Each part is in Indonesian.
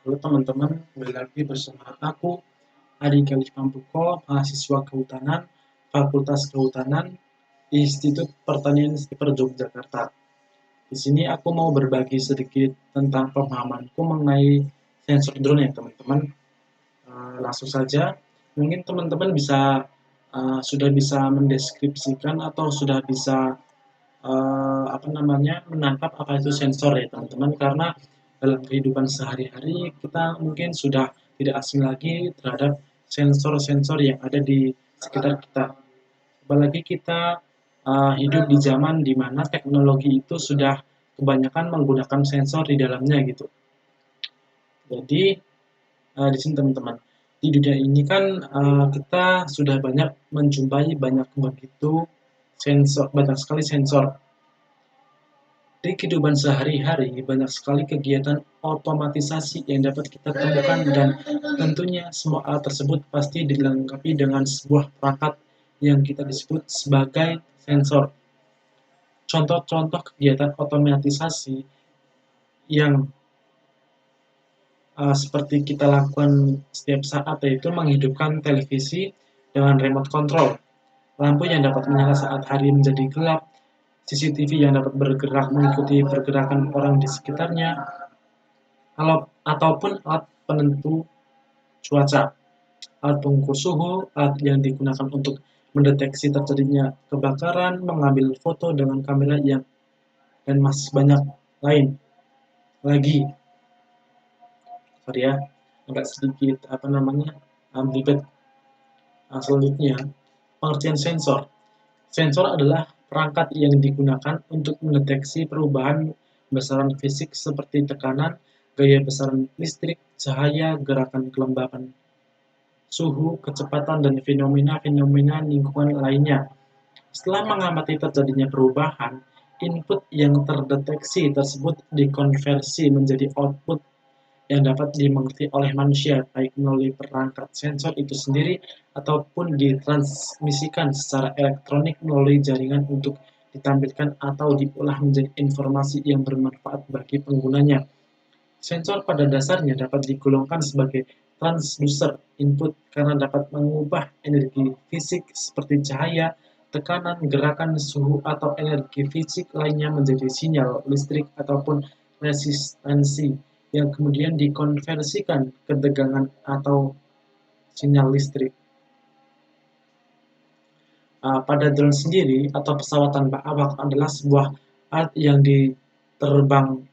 Halo teman-teman, kembali lagi bersama aku, Adi Galih Pampuko, mahasiswa Kehutanan, Fakultas Kehutanan, Institut Pertanian Sniper Yogyakarta. Di sini aku mau berbagi sedikit tentang pemahamanku mengenai sensor drone ya teman-teman. Langsung saja, mungkin teman-teman sudah bisa mendeskripsikan atau sudah bisa menangkap apa itu sensor ya teman-teman, karena dalam kehidupan sehari-hari kita mungkin sudah tidak asing lagi terhadap sensor-sensor yang ada di sekitar kita, apalagi kita hidup di zaman di mana teknologi itu sudah kebanyakan menggunakan sensor di dalamnya gitu. Jadi di sini teman-teman, di dunia ini kan kita sudah banyak menjumpai banyak sekali sensor. Di kehidupan sehari-hari, banyak sekali kegiatan otomatisasi yang dapat kita temukan, dan tentunya semua alat tersebut pasti dilengkapi dengan sebuah perangkat yang kita sebut sebagai sensor. Contoh-contoh kegiatan otomatisasi yang seperti kita lakukan setiap saat, yaitu menghidupkan televisi dengan remote control, lampu yang dapat menyala saat hari menjadi gelap, CCTV yang dapat bergerak mengikuti pergerakan orang di sekitarnya, ataupun alat penentu cuaca, alat pengukur suhu, alat yang digunakan untuk mendeteksi terjadinya kebakaran, mengambil foto dengan kamera dan masih banyak lain lagi. Sorry ya, agak sedikit belibet. Selanjutnya, pengertian sensor. Sensor adalah perangkat yang digunakan untuk mendeteksi perubahan besaran fisik seperti tekanan, gaya besaran listrik, cahaya, gerakan kelembapan, suhu, kecepatan, dan fenomena-fenomena lingkungan lainnya. Setelah mengamati terjadinya perubahan, input yang terdeteksi tersebut dikonversi menjadi output yang dapat dimengerti oleh manusia, baik melalui perangkat sensor itu sendiri ataupun ditransmisikan secara elektronik melalui jaringan untuk ditampilkan atau diolah menjadi informasi yang bermanfaat bagi penggunanya. Sensor pada dasarnya dapat digolongkan sebagai transducer input karena dapat mengubah energi fisik seperti cahaya, tekanan, gerakan, suhu, atau energi fisik lainnya menjadi sinyal listrik ataupun resistansi yang kemudian dikonversikan ke tegangan atau sinyal listrik. Pada drone sendiri atau pesawat tanpa awak adalah sebuah alat yang diterbangkan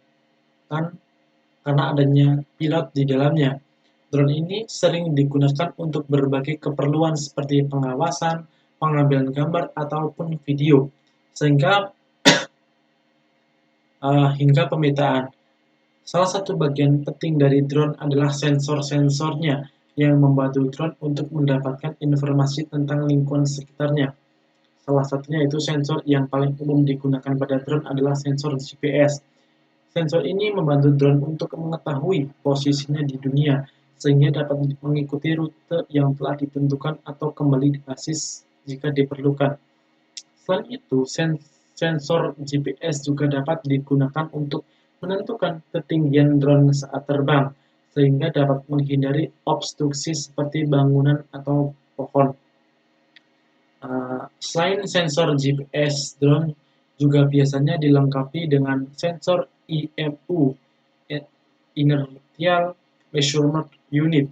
karena adanya pilot di dalamnya. Drone ini sering digunakan untuk berbagai keperluan seperti pengawasan, pengambilan gambar, ataupun video, hingga pemetaan. Salah satu bagian penting dari drone adalah sensor-sensornya yang membantu drone untuk mendapatkan informasi tentang lingkungan sekitarnya. Salah satunya itu sensor yang paling umum digunakan pada drone adalah sensor GPS. Sensor ini membantu drone untuk mengetahui posisinya di dunia, sehingga dapat mengikuti rute yang telah ditentukan atau kembali di basis jika diperlukan. Selain itu, sensor GPS juga dapat digunakan untuk menentukan ketinggian drone saat terbang, sehingga dapat menghindari obstruksi seperti bangunan atau pohon. Selain sensor GPS, drone juga biasanya dilengkapi dengan sensor IMU, Inertial Measurement Unit.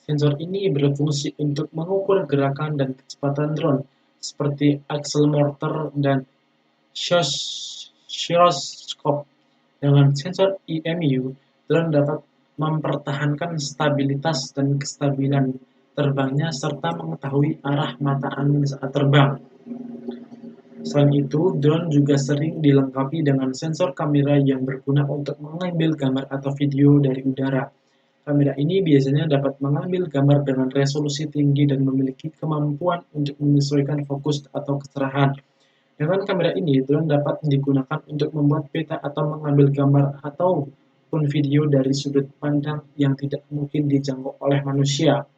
Sensor ini berfungsi untuk mengukur gerakan dan kecepatan drone, seperti accelerometer dan gyroscope. Dengan sensor IMU, drone dapat mempertahankan stabilitas dan kestabilan terbangnya serta mengetahui arah mata angin saat terbang. Selain itu, drone juga sering dilengkapi dengan sensor kamera yang berguna untuk mengambil gambar atau video dari udara. Kamera ini biasanya dapat mengambil gambar dengan resolusi tinggi dan memiliki kemampuan untuk menyesuaikan fokus atau kecerahan. Dengan kamera ini, drone dapat digunakan untuk membuat peta atau mengambil gambar ataupun video dari sudut pandang yang tidak mungkin dijangkau oleh manusia.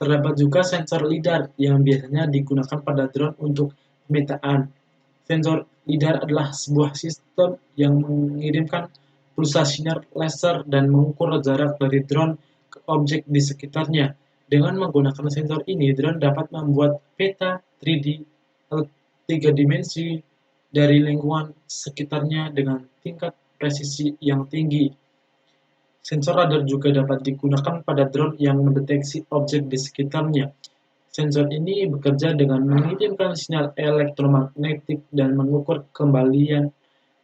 Terdapat juga sensor LiDAR yang biasanya digunakan pada drone untuk pemetaan. Sensor LiDAR adalah sebuah sistem yang mengirimkan pulsa sinar laser, dan mengukur jarak dari drone ke objek di sekitarnya. Dengan menggunakan sensor ini, drone dapat membuat peta 3D atau 3 dimensi dari lingkungan sekitarnya dengan tingkat presisi yang tinggi. Sensor radar juga dapat digunakan pada drone yang mendeteksi objek di sekitarnya. Sensor ini bekerja dengan mengirimkan sinyal elektromagnetik dan mengukur kembalian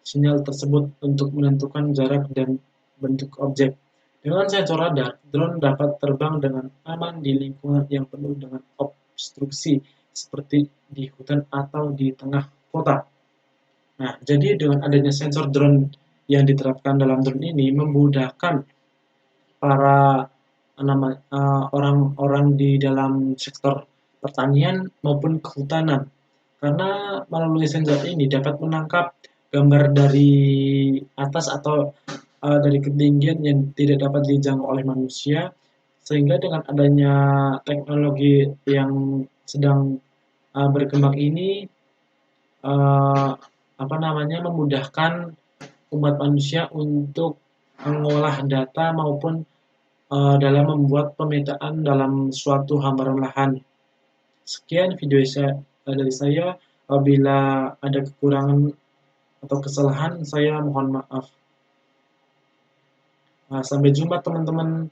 sinyal tersebut untuk menentukan jarak dan bentuk objek. Dengan sensor radar, drone dapat terbang dengan aman di lingkungan yang penuh dengan obstruksi, seperti di hutan atau di tengah kota. Nah, jadi dengan adanya sensor drone yang diterapkan dalam drone ini memudahkan para orang-orang di dalam sektor pertanian maupun kehutanan. Karena melalui sensor ini dapat menangkap gambar dari atas atau dari ketinggian yang tidak dapat dijangkau oleh manusia, sehingga dengan adanya teknologi yang sedang berkembang ini uh, memudahkan umat manusia untuk mengolah data maupun dalam membuat pemetaan dalam suatu hamparan lahan. Sekian video dari saya. Apabila ada kekurangan atau kesalahan, saya mohon maaf. Sampai jumpa teman-teman.